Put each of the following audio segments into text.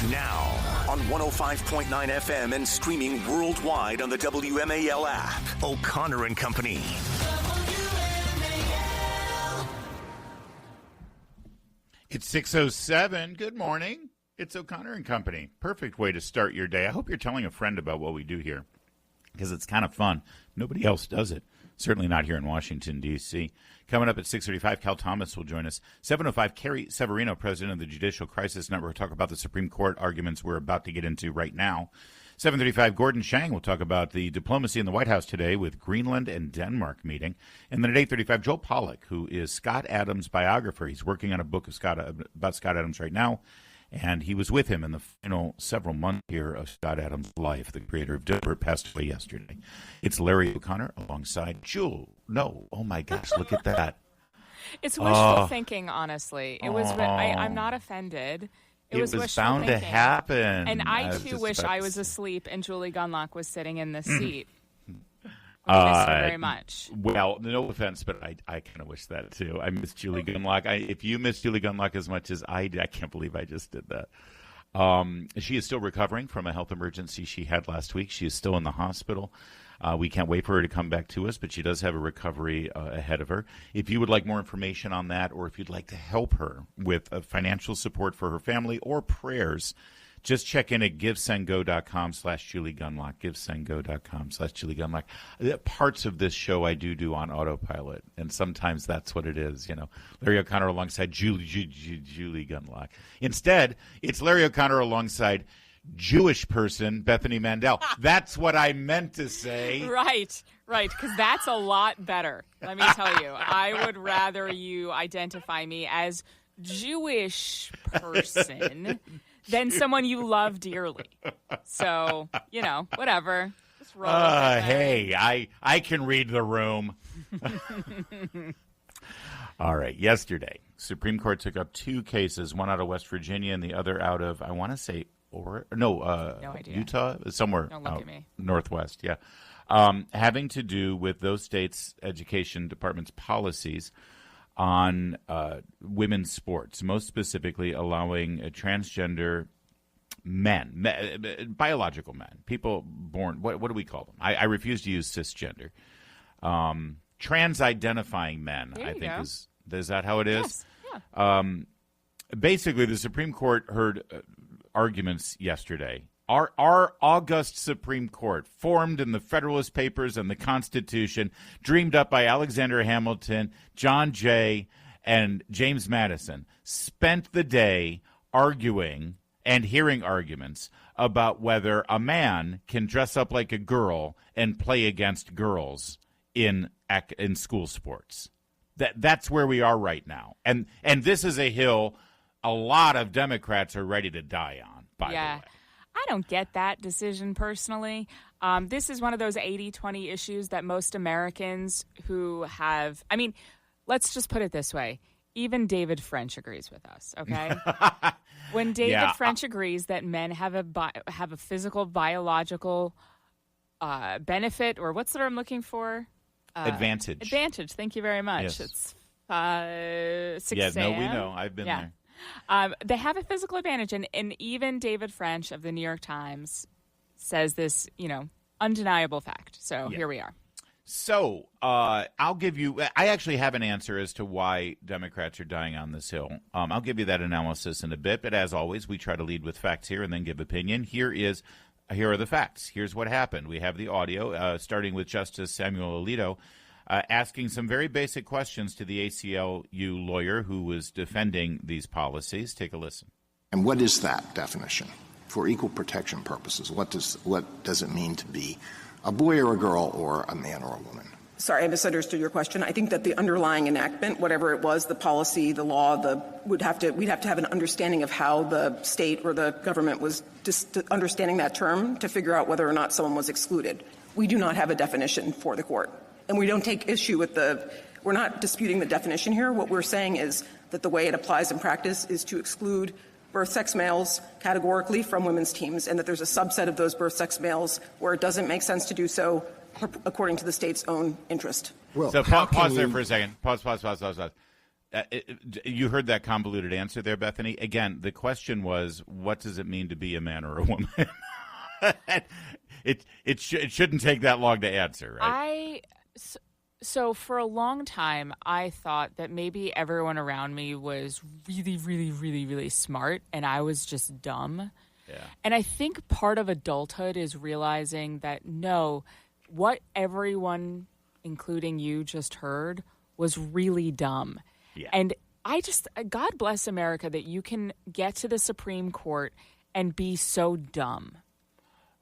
Now, on 105.9 FM and streaming worldwide on the WMAL app, O'Connor and Company. It's 6:07. Good morning. It's O'Connor and Company. Perfect way to start your day. I hope you're telling a friend about what we do here because it's kind of fun. Nobody else does it. Certainly not here in Washington, D.C. Coming up at 6:35, Cal Thomas will join us. 7:05, Carrie Severino, president of the Judicial Crisis Network, will talk about the Supreme Court arguments we're about to get into right now. 7:35, Gordon Chang will talk about the diplomacy in the White House today with Greenland and Denmark meeting. And then at 8:35, Joel Pollack, who is Scott Adams' biographer. He's working on a book about Scott Adams right now. And he was with him in the final several months here of Scott Adams' life. The creator of Dipper passed away yesterday. It's Larry O'Connor alongside Jewel. No, oh my gosh, look at that. It's wishful thinking, honestly. It was. I'm not offended. It was bound thinking. to happen. And I too wish I was asleep and Julie Gunlock was sitting in the seat. I miss her very much. Well, no offense, but I kind of wish that too. I miss Julie Gunlock. If you miss Julie Gunlock as much as I did, I can't believe I just did that. She is still recovering from a health emergency she had last week. She is still in the hospital. We can't wait for her to come back to us, but she does have a recovery ahead of her. If you would like more information on that, or if you'd like to help her with financial support for her family or prayers, just check in at givesendgo.com/Julie Gunlock, givesendgo.com/Julie Gunlock. Parts of this show I do on autopilot, and sometimes that's what it is, you know. Larry O'Connor alongside Julie Gunlock. Instead, it's Larry O'Connor alongside Jewish person Bethany Mandel. That's what I meant to say. Right, because that's a lot better. Let me tell you, I would rather you identify me as Jewish person than someone you love dearly. So, you know, whatever. Just roll with it. Hey, I can read the room. All right. Yesterday, Supreme Court took up two cases, one out of West Virginia and the other out of, I want to say, no idea. Utah, somewhere Don't look at me. Northwest, yeah. Having to do with those states' education departments' policies on women's sports, most specifically allowing trans-transgender men, biological men, people born, what do we call them? I refuse to use cisgender. Trans-identifying men, I think is that how it is? Yes. Yeah. Basically, the Supreme Court heard arguments yesterday. Our august Supreme Court, formed in the Federalist Papers and the Constitution, dreamed up by Alexander Hamilton, John Jay, and James Madison, spent the day arguing and hearing arguments about whether a man can dress up like a girl and play against girls in school sports. That's where we are right now. And this is a hill a lot of Democrats are ready to die on, by the way. I don't get that decision personally. This is one of those 80-20 issues that most Americans who have, I mean, let's just put it this way. Even David French agrees with us, okay? When David French agrees that men have a physical, biological benefit, or what's the word I'm looking for? Advantage. Advantage, thank you very much. Yes. It's 6 a.m. Yeah, no, we know. I've been there. They have a physical advantage, and even David French of the New York Times says this, undeniable fact. So here we are. So I'll give you – I actually have an answer as to why Democrats are dying on this hill. I'll give you that analysis in a bit, but as always, we try to lead with facts here and then give opinion. Here are the facts. Here's what happened. We have the audio, starting with Justice Samuel Alito, asking some very basic questions to the ACLU lawyer who was defending these policies. Take a listen. And what is that definition for equal protection purposes? What does it mean to be a boy or a girl or a man or a woman? Sorry, I misunderstood your question. I think that the underlying enactment, whatever it was, the policy, the law, we'd have to have an understanding of how the state or the government was just understanding that term to figure out whether or not someone was excluded. We do not have a definition for the court. And we don't take issue with we're not disputing the definition here. What we're saying is that the way it applies in practice is to exclude birth-sex males categorically from women's teams, and that there's a subset of those birth-sex males where it doesn't make sense to do so according to the state's own interest. Well, so pause there for a second. Pause. You heard that convoluted answer there, Bethany. Again, the question was, what does it mean to be a man or a woman? It shouldn't take that long to answer, right? So for a long time, I thought that maybe everyone around me was really, really, really, really smart, and I was just dumb. Yeah. And I think part of adulthood is realizing that, no, what everyone, including you, just heard was really dumb. Yeah. And God bless America that you can get to the Supreme Court and be so dumb.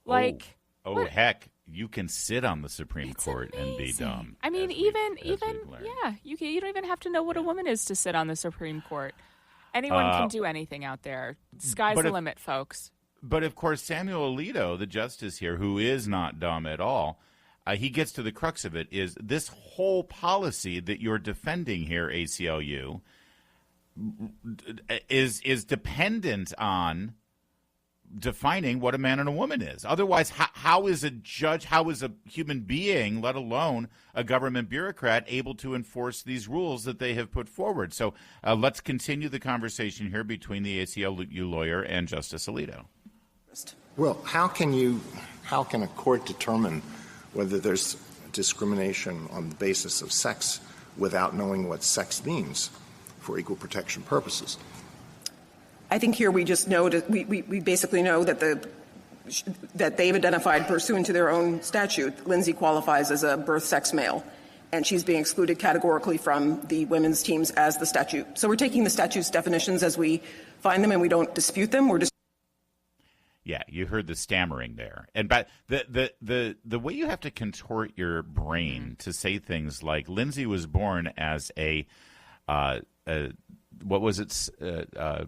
Heck, you can sit on the Supreme Court and be dumb. I mean, you don't even have to know what a woman is to sit on the Supreme Court. Anyone can do anything out there. Sky's the limit, folks. But, of course, Samuel Alito, the justice here, who is not dumb at all, he gets to the crux of it, is this whole policy that you're defending here, ACLU, is dependent on defining what a man and a woman is. Otherwise, how is a judge, how is a human being, let alone a government bureaucrat, able to enforce these rules that they have put forward? So let's continue the conversation here between the ACLU lawyer and Justice Alito. Well, how can a court determine whether there's discrimination on the basis of sex without knowing what sex means for equal protection purposes? I think here we just know that we basically know that that they've identified pursuant to their own statute, Lindsay qualifies as a birth sex male, and she's being excluded categorically from the women's teams as the statute. So we're taking the statute's definitions as we find them, and we don't dispute them. We're just Yeah, you heard the stammering there, and but the way you have to contort your brain to say things like Lindsay was born as a what was it,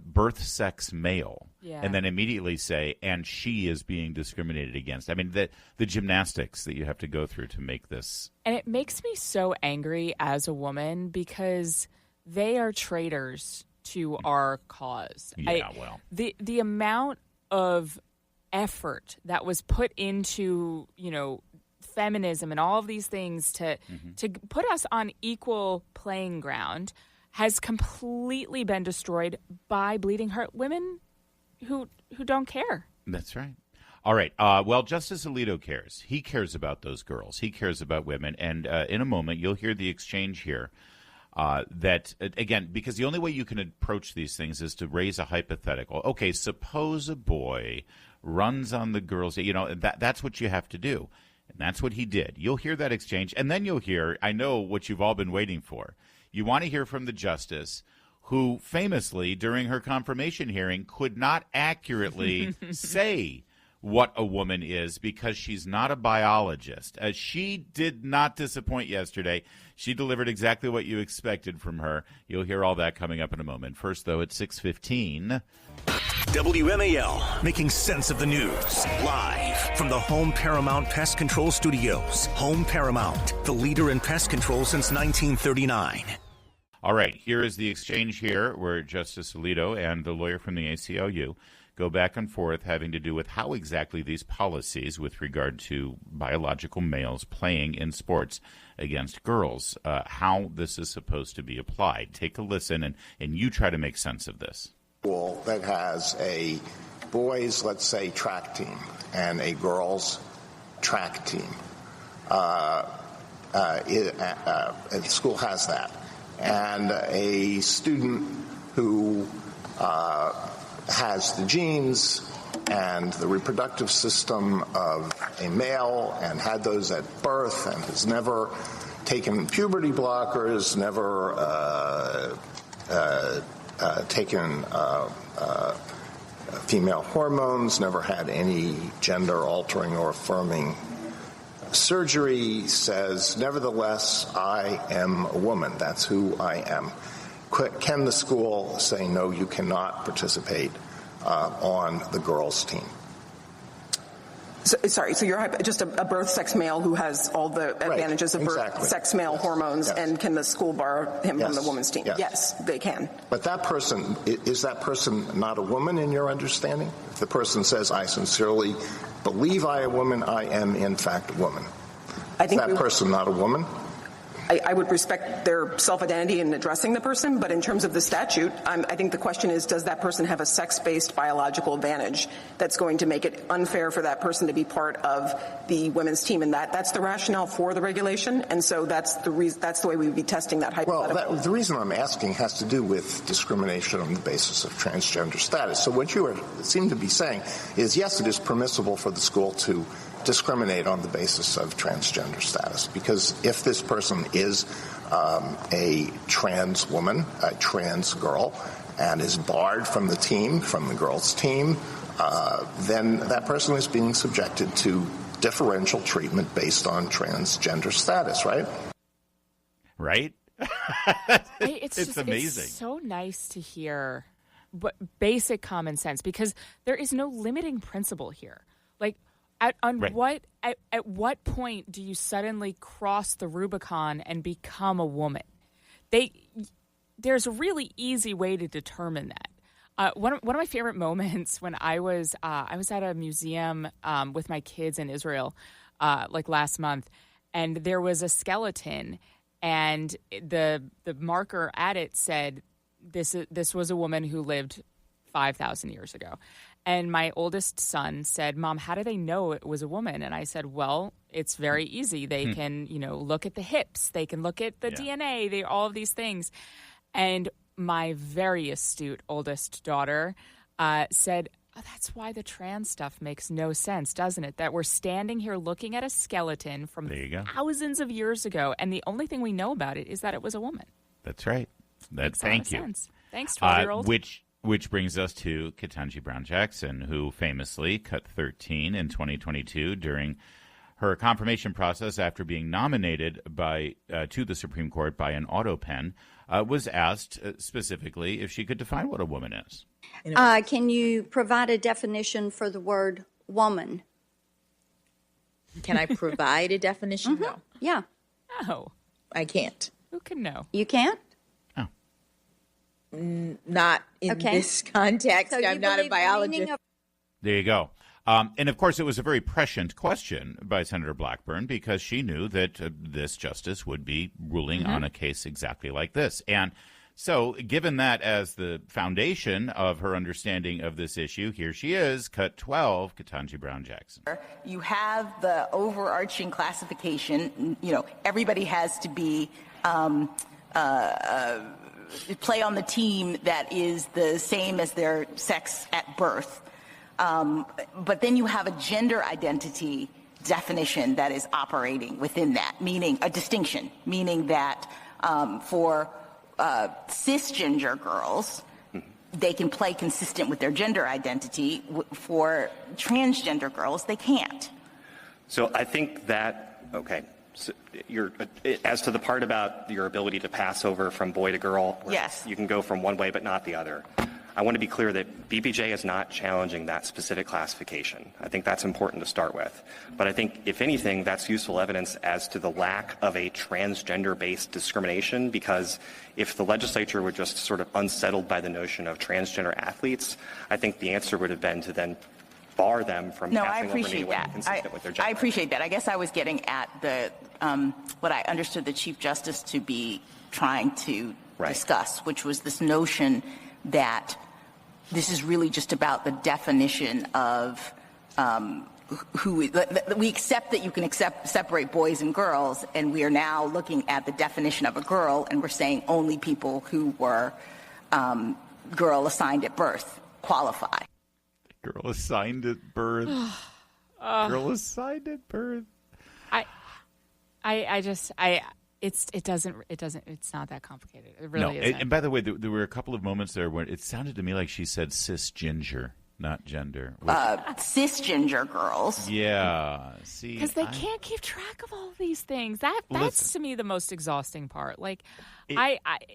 birth sex male, and then immediately say, and she is being discriminated against. I mean, the gymnastics that you have to go through to make this. And it makes me so angry as a woman because they are traitors to our cause. The amount of effort that was put into, feminism and all of these things to put us on equal playing ground has completely been destroyed by bleeding heart women who don't care. That's right. All right. Well, Justice Alito cares. He cares about those girls. He cares about women. And in a moment, you'll hear the exchange here that, again, because the only way you can approach these things is to raise a hypothetical. Okay, suppose a boy runs on the girls. That's what you have to do. And that's what he did. You'll hear that exchange. And then you'll hear, I know what you've all been waiting for. You want to hear from the justice who famously, during her confirmation hearing, could not accurately say what a woman is because she's not a biologist. She did not disappoint yesterday. She delivered exactly what you expected from her. You'll hear all that coming up in a moment. First, though, at 6:15. WMAL, making sense of the news. Live from the Home Paramount Pest Control Studios. Home Paramount, the leader in pest control since 1939. All right, here is the exchange here where Justice Alito and the lawyer from the ACLU go back and forth having to do with how exactly these policies with regard to biological males playing in sports against girls, how this is supposed to be applied. Take a listen, and you try to make sense of this. That has a boys, let's say, track team and a girls track team. The school has that. And a student who has the genes and the reproductive system of a male and had those at birth and has never taken puberty blockers, never taken female hormones, never had any gender-altering or affirming surgery, says, nevertheless, I am a woman. That's who I am. Can the school say, no, you cannot participate on the girls' team? So you're just a birth sex male who has all the advantages of birth sex male hormones, and can the school bar him from the women's team? Yes, they can. But that person, is that person not a woman in your understanding? If the person says, I sincerely believe I am a woman, I am in fact a woman. Is that person not a woman? I would respect their self-identity in addressing the person, but in terms of the statute, I think the question is, does that person have a sex-based biological advantage that's going to make it unfair for that person to be part of the women's team? And that's the rationale for the regulation, and so that's the way we would be testing that hypothetical. Well, the reason I'm asking has to do with discrimination on the basis of transgender status. So what you seem to be saying is, yes, it is permissible for the school to discriminate on the basis of transgender status, because if this person is a trans woman, a trans girl, and is barred from the team, from the girls' team, then that person is being subjected to differential treatment based on transgender status, right? Right? It's amazing. It's so nice to hear basic common sense, because there is no limiting principle here. Like, at what point do you suddenly cross the Rubicon and become a woman? There's a really easy way to determine that. One of my favorite moments when I was at a museum with my kids in Israel, like last month, and there was a skeleton, and the marker at it said this was a woman who lived 5,000 years ago. And my oldest son said, "Mom, how do they know it was a woman?" And I said, "Well, it's very easy. They can, look at the hips. They can look at the DNA. All of these things." And my very astute oldest daughter said, "Oh, that's why the trans stuff makes no sense, doesn't it? That we're standing here looking at a skeleton from thousands of years ago, and the only thing we know about it is that it was a woman." That's right. Thank you. Sense. Thanks, 12-year-old. Which brings us to Ketanji Brown Jackson, who famously cut 13 in 2022 during her confirmation process after being nominated to the Supreme Court by an auto pen, was asked specifically if she could define what a woman is. Can you provide a definition for the word woman? Can I provide a definition? Mm-hmm. No. Yeah. No. I can't. Who can know? You can't? Not in this context. So I'm not a biologist. There you go. And, of course, it was a very prescient question by Senator Blackburn, because she knew that this justice would be ruling on a case exactly like this. And so, given that as the foundation of her understanding of this issue, here she is, cut 12, Ketanji Brown Jackson. You have the overarching classification. Everybody has to be play on the team that is the same as their sex at birth. But then you have a gender identity definition that is operating within that, meaning a distinction, meaning that for cisgender girls, they can play consistent with their gender identity. For transgender girls, they can't. So I think that, okay. So as to the part about your ability to pass over from boy to girl, yes, you can go from one way but not the other. I want to be clear that BPJ is not challenging that specific classification. I think that's important to start with. But I think, if anything, that's useful evidence as to the lack of a transgender-based discrimination, because if the legislature were just sort of unsettled by the notion of transgender athletes, I think the answer would have been to then bar them from passing over anyone consistent with their gender. I appreciate that. I guess I was getting at the what I understood the Chief Justice to be trying to discuss, which was this notion that this is really just about the definition of we accept that you can separate boys and girls, and we are now looking at the definition of a girl, and we're saying only people who were girl assigned at birth qualify. Girl assigned at birth. Girl assigned at birth. It's not that complicated. It really isn't. And by the way, there were a couple of moments there where it sounded to me like she said cisginger, not gender. Cisgender girls. Yeah. See, because they can't keep track of all these things. That's to me the most exhausting part. Like,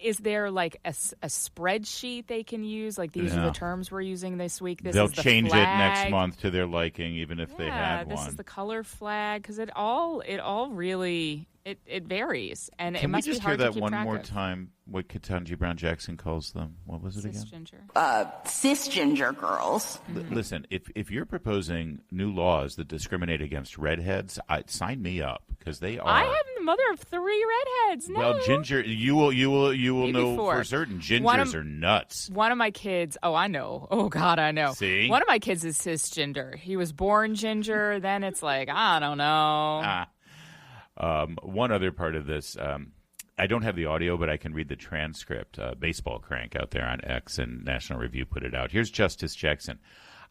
is there like a spreadsheet they can use? Like, these are the terms we're using this week. They'll change it next month to their liking, even if they had one. This is the color flag, because it all really it varies, and it must be hard to keep track of. Can we just hear that one more time? What Ketanji Brown Jackson calls them? What was it again? Cisgender girls. Listen, if you're proposing new laws that discriminate against redheads, sign me up, because they are. I have the mother of 3 redheads. No. Well, Ginger, you will Maybe know 4. for certain. Gingers are nuts. One of my kids, I know. Oh, God, I know. See? One of my kids is cisgender. He was born ginger. Then it's like, I don't know. One other part of this, I don't have the audio, but I can read the transcript. Baseball Crank out there on X and National Review put it out. Here's Justice Jackson.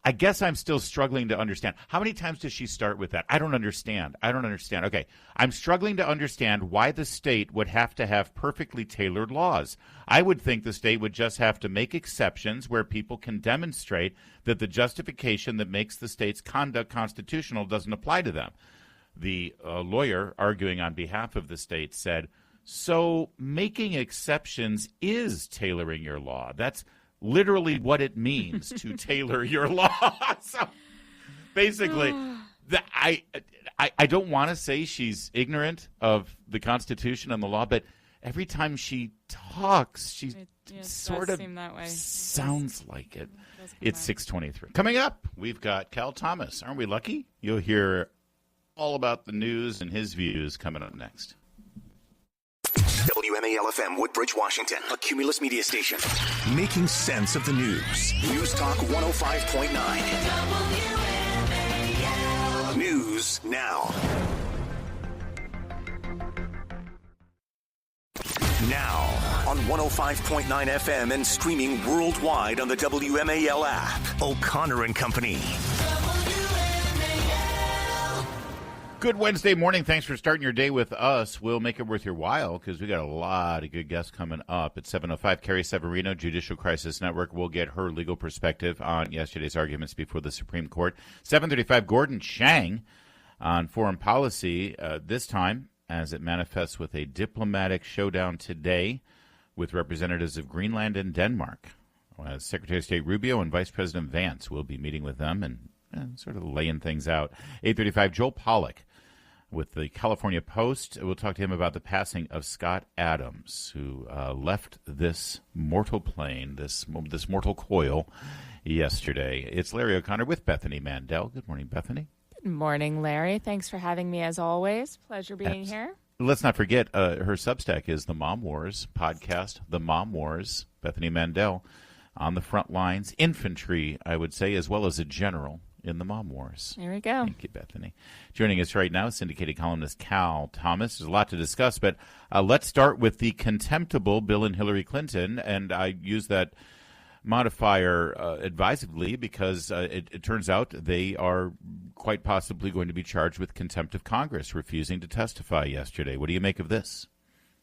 I guess I'm still struggling to understand. How many times does she start with that? I don't understand. Okay, I'm struggling to understand why the state would have to have perfectly tailored laws. I would think the state would just have to make exceptions where people can demonstrate that the justification that makes the state's conduct constitutional doesn't apply to them. The lawyer arguing on behalf of the state said, so making exceptions is tailoring your law. That's literally what it means to tailor your law. So basically, I don't want to say she's ignorant of the Constitution and the law, but every time she talks, she sort of sounds like it. It's 6:23. Coming up, we've got Cal Thomas. Aren't we lucky? You'll hear all about the news and his views coming up next. WMAL-FM, Woodbridge, Washington, a Cumulus media station. Making sense of the news. News Talk 105.9. News now. Now on 105.9 FM and streaming worldwide on the WMAL app. O'Connor and Company. Good Wednesday morning. Thanks for starting your day with us. We'll make it worth your while because we got a lot of good guests coming up. At 7:05, Carrie Severino, Judicial Crisis Network, will get her legal perspective on yesterday's arguments before the Supreme Court. 7:35, Gordon Chang on foreign policy, this time as it manifests with a diplomatic showdown today with representatives of Greenland and Denmark. Secretary of State Rubio and Vice President Vance will be meeting with them and sort of laying things out. 8:35, Joel Pollack with the California Post. We'll talk to him about the passing of Scott Adams, who left this mortal plane, this mortal coil yesterday. It's Larry O'Connor with Bethany Mandel. Good morning, Bethany. Good morning, Larry. Thanks for having me as always. Pleasure being here. Let's not forget her Substack is the Mom Wars podcast, the Mom Wars. Bethany Mandel on the front lines, infantry, I would say, as well as a general in the Mom Wars. There we go. Thank you, Bethany. Joining us right now, syndicated columnist Cal Thomas. There's a lot to discuss, but let's start with the contemptible Bill and Hillary Clinton, and I use that modifier advisedly because it turns out they are quite possibly going to be charged with contempt of Congress, refusing to testify yesterday. What do you make of this?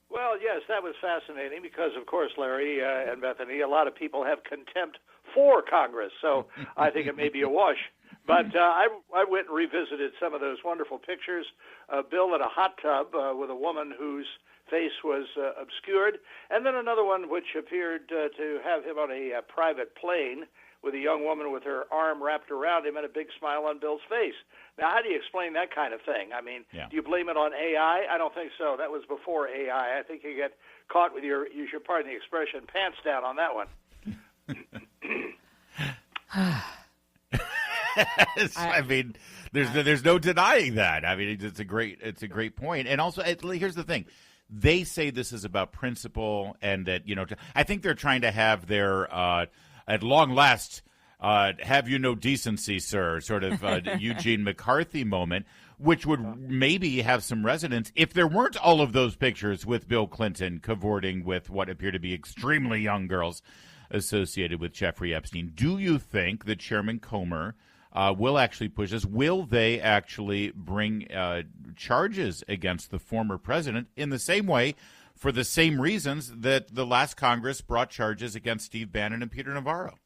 Well, yes, that was fascinating because, of course, Larry and Bethany, a lot of people have contempt for Congress, so I think it may be a wash. But I went and revisited some of those wonderful pictures of Bill in a hot tub with a woman whose face was obscured, and then another one which appeared to have him on a private plane with a young woman with her arm wrapped around him and a big smile on Bill's face. Now, how do you explain that kind of thing? I mean, Do you blame it on AI? I don't think so. That was before AI. I think you get caught with your, you should pardon the expression, pants down on that one. I mean, there's no denying that. I mean, it's a great point. And also, here's the thing: they say this is about principle, and that I think they're trying to have their at long last, have you no decency, sir? Sort of Eugene McCarthy moment, which would maybe have some resonance if there weren't all of those pictures with Bill Clinton cavorting with what appear to be extremely young girls associated with Jeffrey Epstein. Do you think that Chairman Comer will actually push this? Will they actually bring charges against the former president in the same way, for the same reasons that the last Congress brought charges against Steve Bannon and Peter Navarro?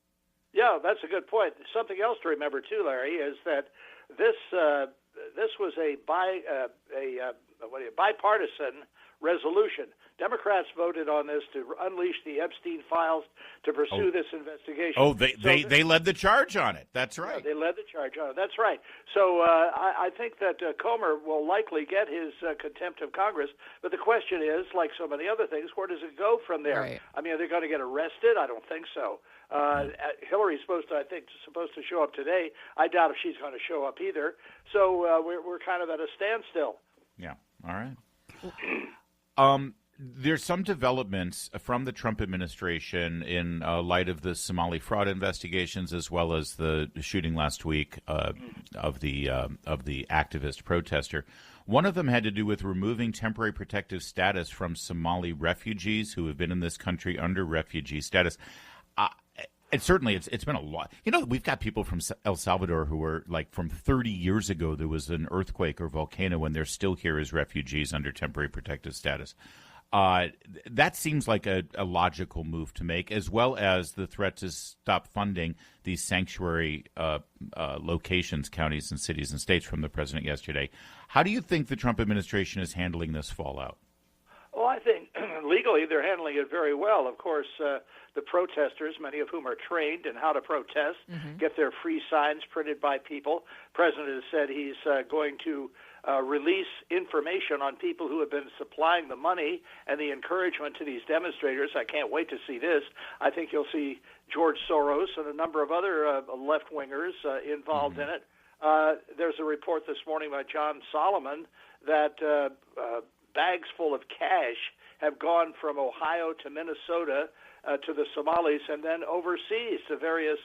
Yeah, that's a good point. Something else to remember too, Larry, is that this was a bipartisan resolution. Democrats voted on this to unleash the Epstein files to pursue this investigation. Oh, they led the charge on it. That's right. Yeah, they led the charge on it. That's right. So I think that Comer will likely get his contempt of Congress. But the question is, like so many other things, where does it go from there? Right. I mean, are they going to get arrested? I don't think so. Hillary's supposed to show up today. I doubt if she's going to show up either. So we're kind of at a standstill. Yeah. All right. There's some developments from the Trump administration in light of the Somali fraud investigations, as well as the shooting last week of the activist protester. One of them had to do with removing temporary protective status from Somali refugees who have been in this country under refugee status. And certainly it's been a lot. You know, we've got people from El Salvador who were like from 30 years ago, there was an earthquake or volcano, and they're still here as refugees under temporary protective status. That seems like a logical move to make, as well as the threat to stop funding these sanctuary locations, counties and cities and states from the president yesterday. How do you think the Trump administration is handling this fallout? Well, I think legally they're handling it very well. Of course, the protesters, many of whom are trained in how to protest, get their free signs printed by people. The president has said he's going to release information on people who have been supplying the money and the encouragement to these demonstrators. I can't wait to see this. I think you'll see George Soros and a number of other left-wingers involved in it. There's a report this morning by John Solomon that bags full of cash have gone from Ohio to Minnesota to the Somalis and then overseas to various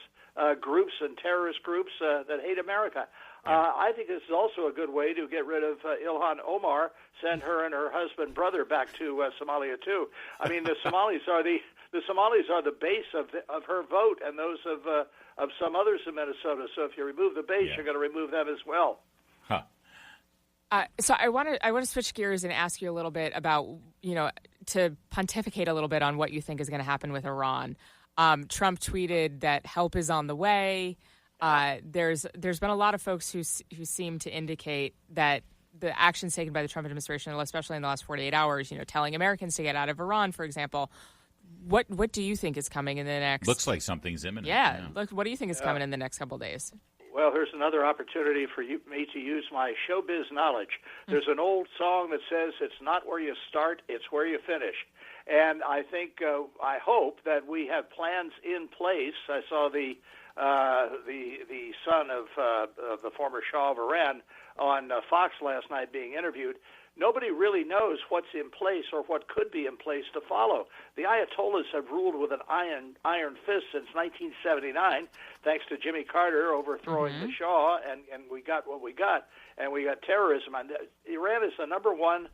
groups and terrorist groups that hate America. I think this is also a good way to get rid of Ilhan Omar, send her and her husband brother back to Somalia too. I mean, the Somalis are the base of her vote and those of some others in Minnesota. So if you remove the base, you're going to remove them as well. So I want to switch gears and ask you a little bit about, to pontificate a little bit on what you think is going to happen with Iran. Trump tweeted that help is on the way. There's been a lot of folks who seem to indicate that the actions taken by the Trump administration, especially in the last 48 hours, telling Americans to get out of Iran, for example. What do you think is coming in the next? Looks like something's imminent. Yeah. Look, what do you think is coming in the next couple of days? Well, here's another opportunity for me to use my showbiz knowledge. There's an old song that says, "It's not where you start, it's where you finish." And I think, I hope that we have plans in place. I saw the son of the former Shah of Iran on Fox last night being interviewed. Nobody really knows what's in place or what could be in place to follow. The Ayatollahs have ruled with an iron fist since 1979, thanks to Jimmy Carter overthrowing the Shah, and we got what we got, and we got terrorism. And Iran is the number one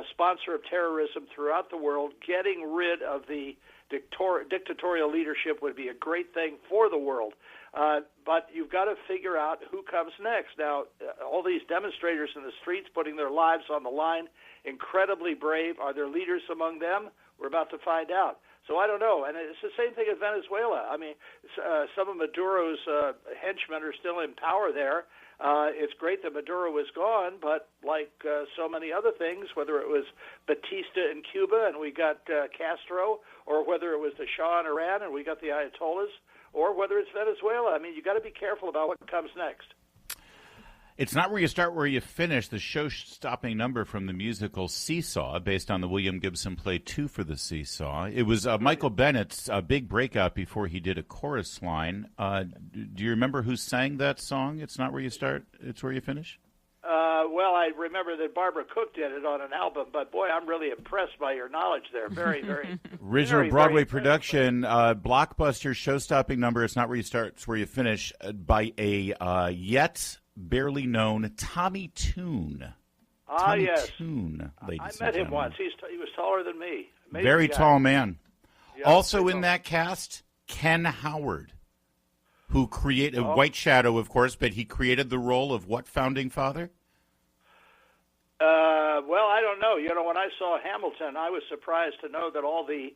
sponsor of terrorism throughout the world. Getting rid of the dictatorial leadership would be a great thing for the world. But you've got to figure out who comes next. Now, all these demonstrators in the streets putting their lives on the line, incredibly brave. Are there leaders among them? We're about to find out. So I don't know. And it's the same thing as Venezuela. I mean, some of Maduro's henchmen are still in power there. It's great that Maduro is gone, but like so many other things, whether it was Batista in Cuba and we got Castro, or whether it was the Shah in Iran and we got the Ayatollahs, or whether it's Venezuela, I mean, you got to be careful about what comes next. It's not where you start, where you finish. The show-stopping number from the musical Seesaw, based on the William Gibson play Two for the Seesaw. It was Michael Bennett's big breakout before he did a chorus line. Do you remember who sang that song? It's not where you start, it's where you finish? Well, I remember that Barbara Cook did it on an album, but boy, I'm really impressed by your knowledge there. Very, very. Original Broadway production, blockbuster, show-stopping number, It's Not Where You Start, It's Where You Finish, by a yet barely known Tommy Tune. Tommy yes. Tune, ladies I met him once. He was taller than me. Amazing Very guy. tall man. Yeah, also in that cast, Ken Howard, who created White Shadow, of course, but he created the role of what founding father? Well, I don't know. When I saw Hamilton, I was surprised to know that all the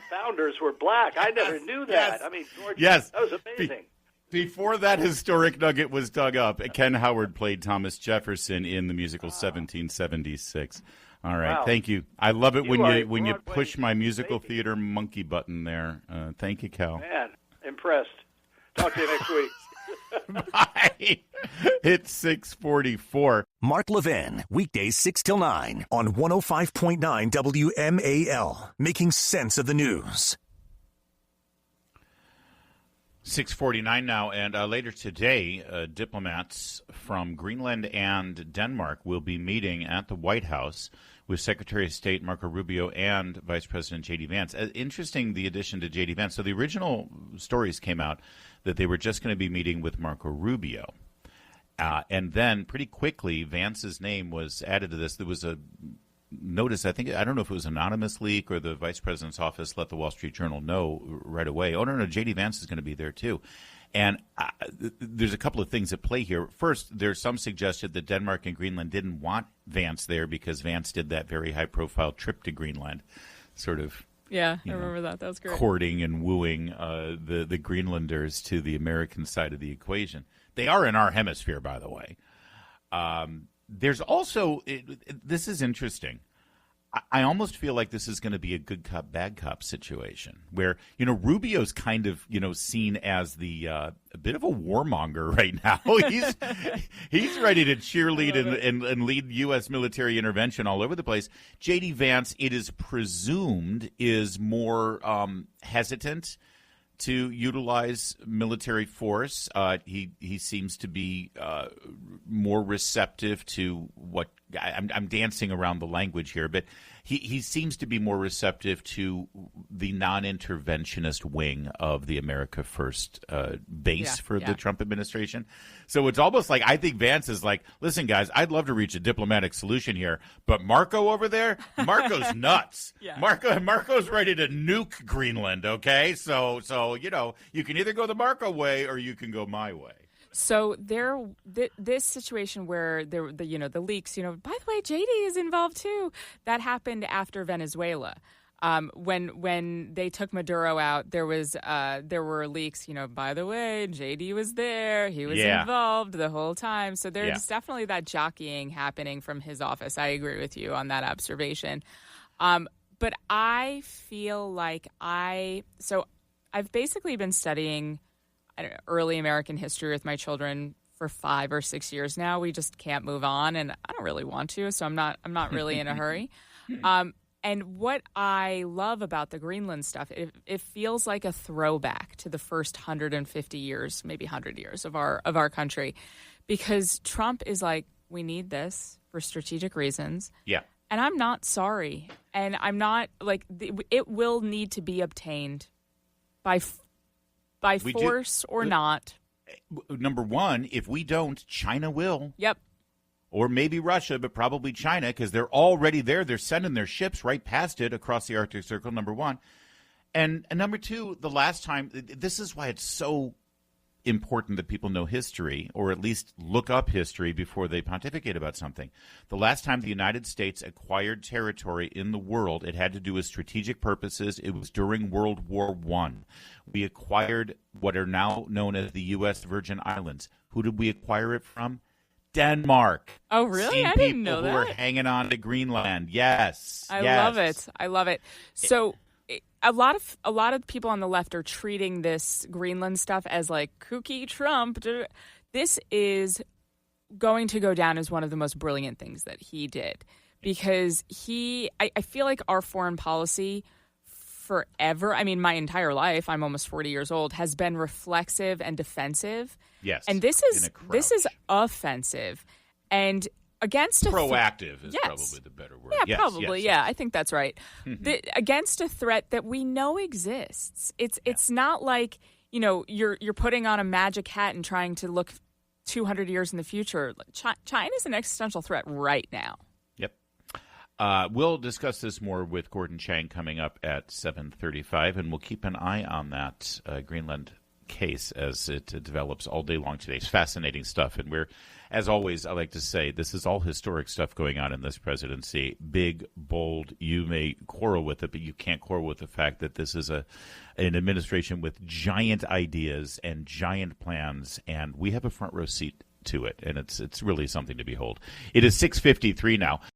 founders were black. I never knew that. Yes. I mean, George, yes. That was amazing. Before that historic nugget was dug up, Ken Howard played Thomas Jefferson in the musical 1776. All right, Wow. Thank you. I love it when you push my musical baby. theater monkey button there. Thank you, Cal. Man, impressed. Talk to you next week. Bye. It's 6:44. Mark Levin, weekdays 6 till 9 on 105.9 WMAL, making sense of the news. 6:49 now, and later today, diplomats from Greenland and Denmark will be meeting at the White House with Secretary of State Marco Rubio and Vice President J.D. Vance. Interesting, the addition to J.D. Vance. So the original stories came out that they were just going to be meeting with Marco Rubio. And then pretty quickly, Vance's name was added to this. There was a notice, I don't know if it was an anonymous leak or the vice president's office let the Wall Street Journal know right away. Oh, no, J.D. Vance is going to be there, too. And there's a couple of things at play here. First, there's some suggestion that Denmark and Greenland didn't want Vance there because Vance did that very high-profile trip to Greenland, sort of. Yeah, I remember that. That was great. Courting and wooing the Greenlanders to the American side of the equation. They are in our hemisphere, by the way. There's also, this is interesting. I almost feel like this is going to be a good cop, bad cop situation where, Rubio's kind of, seen as the a bit of a warmonger right now. He's ready to cheerlead and lead U.S. military intervention all over the place. J.D. Vance, it is presumed, is more hesitant to utilize military force. He seems to be more receptive to what I'm dancing around the language here, but he seems to be more receptive to the non-interventionist wing of the America First base for the Trump administration. So it's almost like I think Vance is like, listen, guys, I'd love to reach a diplomatic solution here, but Marco over there, Marco's nuts. Marco's ready to nuke Greenland. Okay, so you can either go the Marco way or you can go my way. So this situation where the leaks, by the way, JD is involved too. That happened after Venezuela. When they took Maduro out, there were leaks, by the way, JD was there. He was involved the whole time. So there's definitely that jockeying happening from his office. I agree with you on that observation. But I feel like I've basically been studying early American history with my children for 5 or 6 years now. We just can't move on, and I don't really want to, so I'm not really in a hurry. And what I love about the Greenland stuff, it feels like a throwback to the first 150 years, maybe 100 years of our country, because Trump is like, we need this for strategic reasons. Yeah. And I'm not sorry, and I'm not like it will need to be obtained by force or not. Number one, if we don't, China will. Yep. Or maybe Russia, but probably China, because they're already there. They're sending their ships right past it across the Arctic Circle, number one. And number two, the last time, this is why it's so important that people know history, or at least look up history before they pontificate about something. The last time the United States acquired territory in the world, it had to do with strategic purposes. It was during World War I. We acquired what are now known as the U.S. Virgin Islands. Who did we acquire it from? Denmark. Oh, really? I didn't know that. People who are hanging on to Greenland. Yes. I love it. So a lot of people on the left are treating this Greenland stuff as like kooky Trump. This is going to go down as one of the most brilliant things that he did, because I feel like our foreign policy forever, I mean, my entire life, I'm almost 40 years old, has been reflexive and defensive. Yes. And this is offensive and against proactive is probably the better word. Yeah, probably. Yeah, I think that's right. Against a threat that we know exists. It's not like, you're putting on a magic hat and trying to look 200 years in the future. China is an existential threat right now. Yep. We'll discuss this more with Gordon Chang coming up at 7:35, and we'll keep an eye on that Greenland case as it develops all day long today. It's fascinating stuff, and we're, as always, I like to say, this is all historic stuff going on in this presidency. Big, bold. You may quarrel with it, but you can't quarrel with the fact that this is an administration with giant ideas and giant plans, and we have a front row seat to it, and it's really something to behold. It is 6:53 now.